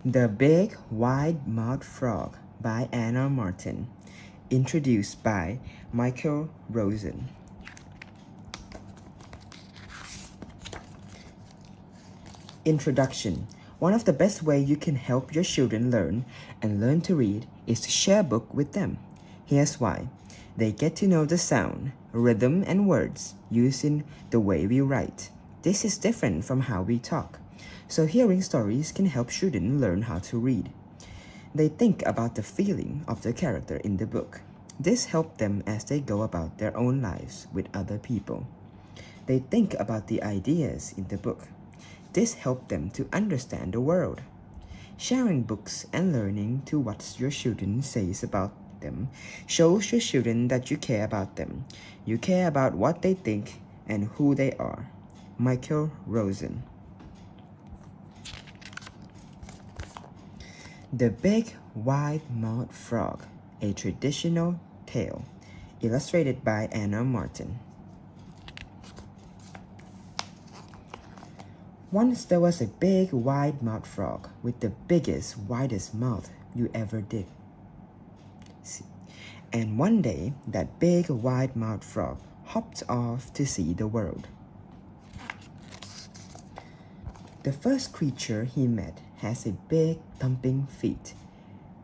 The Big Wide Mouthed Frog by Anna Martin. Introduced by Michael Rosen. Introduction. One of the best ways you can help your children learn to read is to share a book with them. Here's why. They get to know the sound, rhythm, and words used in the way we write. This is different from how we talk. So hearing stories can help children learn how to read. They think about the feeling of the character in the book. This helps them as they go about their own lives with other people. They think about the ideas in the book. This helps them to understand the world. Sharing books and learning to what your children says about them shows your children that you care about them. You care about what they think and who they are. Michael Rosen. The Big Wide-Mouthed Frog, a Traditional Tale, illustrated by Anna Martin. Once there was a big wide-mouthed frog with the biggest, widest mouth you ever did. And one day, that big wide-mouthed frog hopped off to see the world. The first creature he met has a big thumping feet.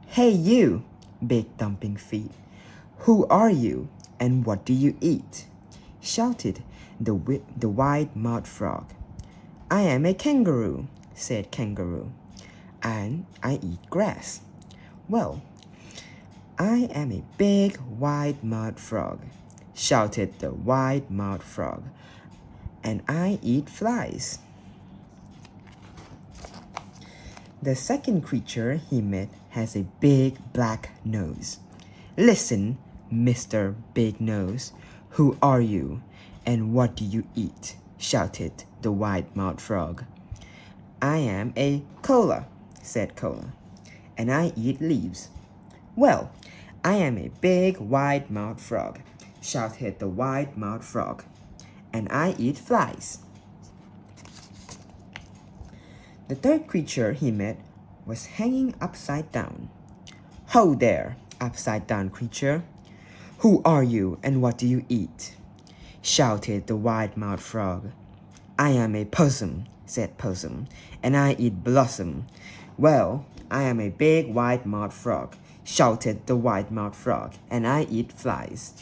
Hey you, big thumping feet, who are you and what do you eat? Shouted the wide-mouthed frog. I am a kangaroo, said kangaroo, and I eat grass. Well, I am a big wide-mouthed frog, shouted the wide-mouthed frog, and I eat flies. The second creature he met has a big black nose. Listen, Mr. Big Nose, who are you and what do you eat? Shouted the wide-mouthed frog. I am a koala, said koala, and I eat leaves. Well, I am a big wide-mouthed frog, shouted the wide-mouthed frog, and I eat flies. The third creature he met was hanging upside down. Ho there, upside-down creature. Who are you and what do you eat? Shouted the wide-mouthed frog. I am a possum, said Possum, and I eat blossom. Well, I am a big wide-mouthed frog, shouted the wide-mouthed frog, and I eat flies.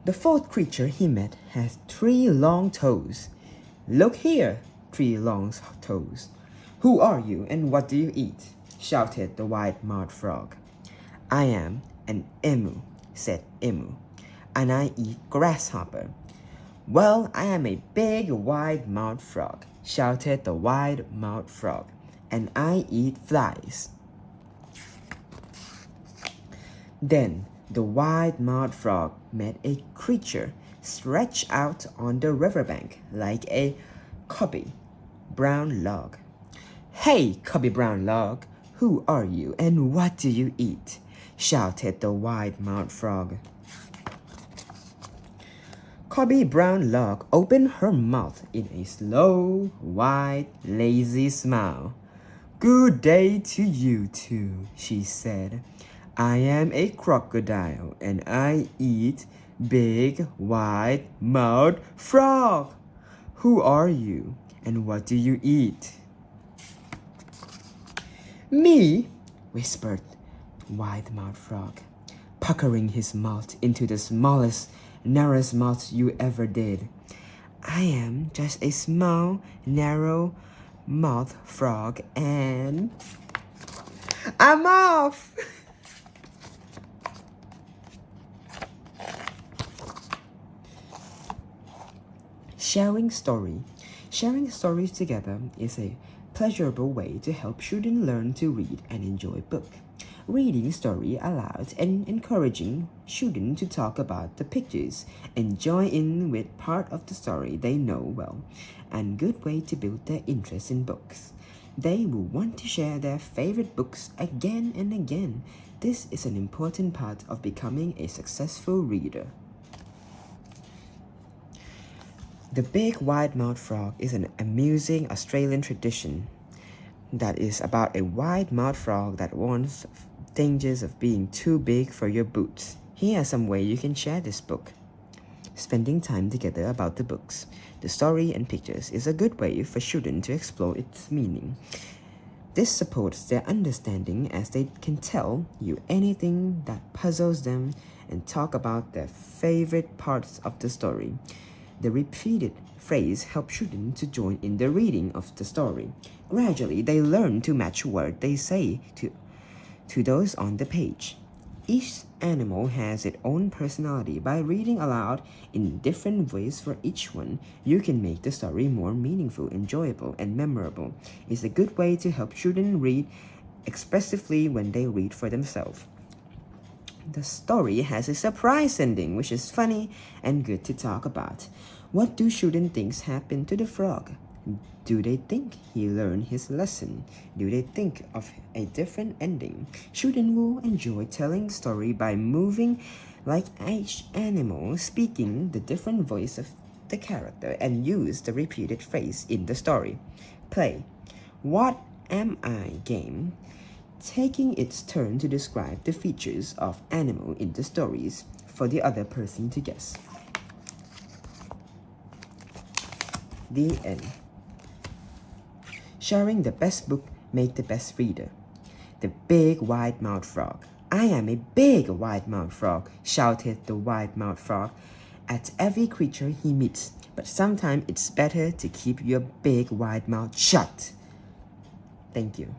The fourth creature he met has 3 long toes. Look here, 3 long toes. Who are you and what do you eat? Shouted the wide-mouthed frog. I am an emu, said Emu, and I eat grasshopper. Well, I am a big wide-mouthed frog, shouted the wide-mouthed frog, and I eat flies. Then the wide-mouthed frog met a creature stretched out on the riverbank like a cubby brown log. Hey, cubby brown log, who are you and what do you eat? Shouted the wide-mouthed frog. Cubby brown log opened her mouth in a slow, wide, lazy smile. Good day to you too, she said. I am a crocodile and I eat big, wide-mouthed frog. Who are you and what do you eat? Me, whispered wide-mouthed frog, puckering his mouth into the smallest, narrowest mouth you ever did. I am just a small, narrow mouth frog and I'm off! Sharing stories together is a pleasurable way to help children learn to read and enjoy books. Reading story aloud and encouraging children to talk about the pictures and join in with part of the story they know well, and good way to build their interest in books. They will want to share their favorite books again and again. This is an important part of becoming a successful reader. The Big Wide-Mouthed Frog is an amusing Australian tradition. that is about a wide-mouthed frog that warns of dangers of being too big for your boots. Here are some ways you can share this book. Spending time together about the books, the story and pictures is a good way for children to explore its meaning. This supports their understanding as they can tell you anything that puzzles them and talk about their favorite parts of the story. The repeated phrase helps children to join in the reading of the story. Gradually, they learn to match words they say to those on the page. Each animal has its own personality. By reading aloud in different ways for each one, you can make the story more meaningful, enjoyable, and memorable. It's a good way to help children read expressively when they read for themselves. The story has a surprise ending, which is funny and good to talk about. What do children think happened to the frog? Do they think he learned his lesson? Do they think of a different ending? Children will enjoy telling the story by moving like each animal, speaking the different voice of the character, and use the repeated phrase in the story. Play. What am I game? Taking its turn to describe the features of animal in the stories for the other person to guess. The end. Sharing the best book make the best reader. The big wide-mouthed frog. I am a big wide-mouthed frog, shouted the wide-mouthed frog at every creature he meets. But sometimes it's better to keep your big wide mouth shut. Thank you.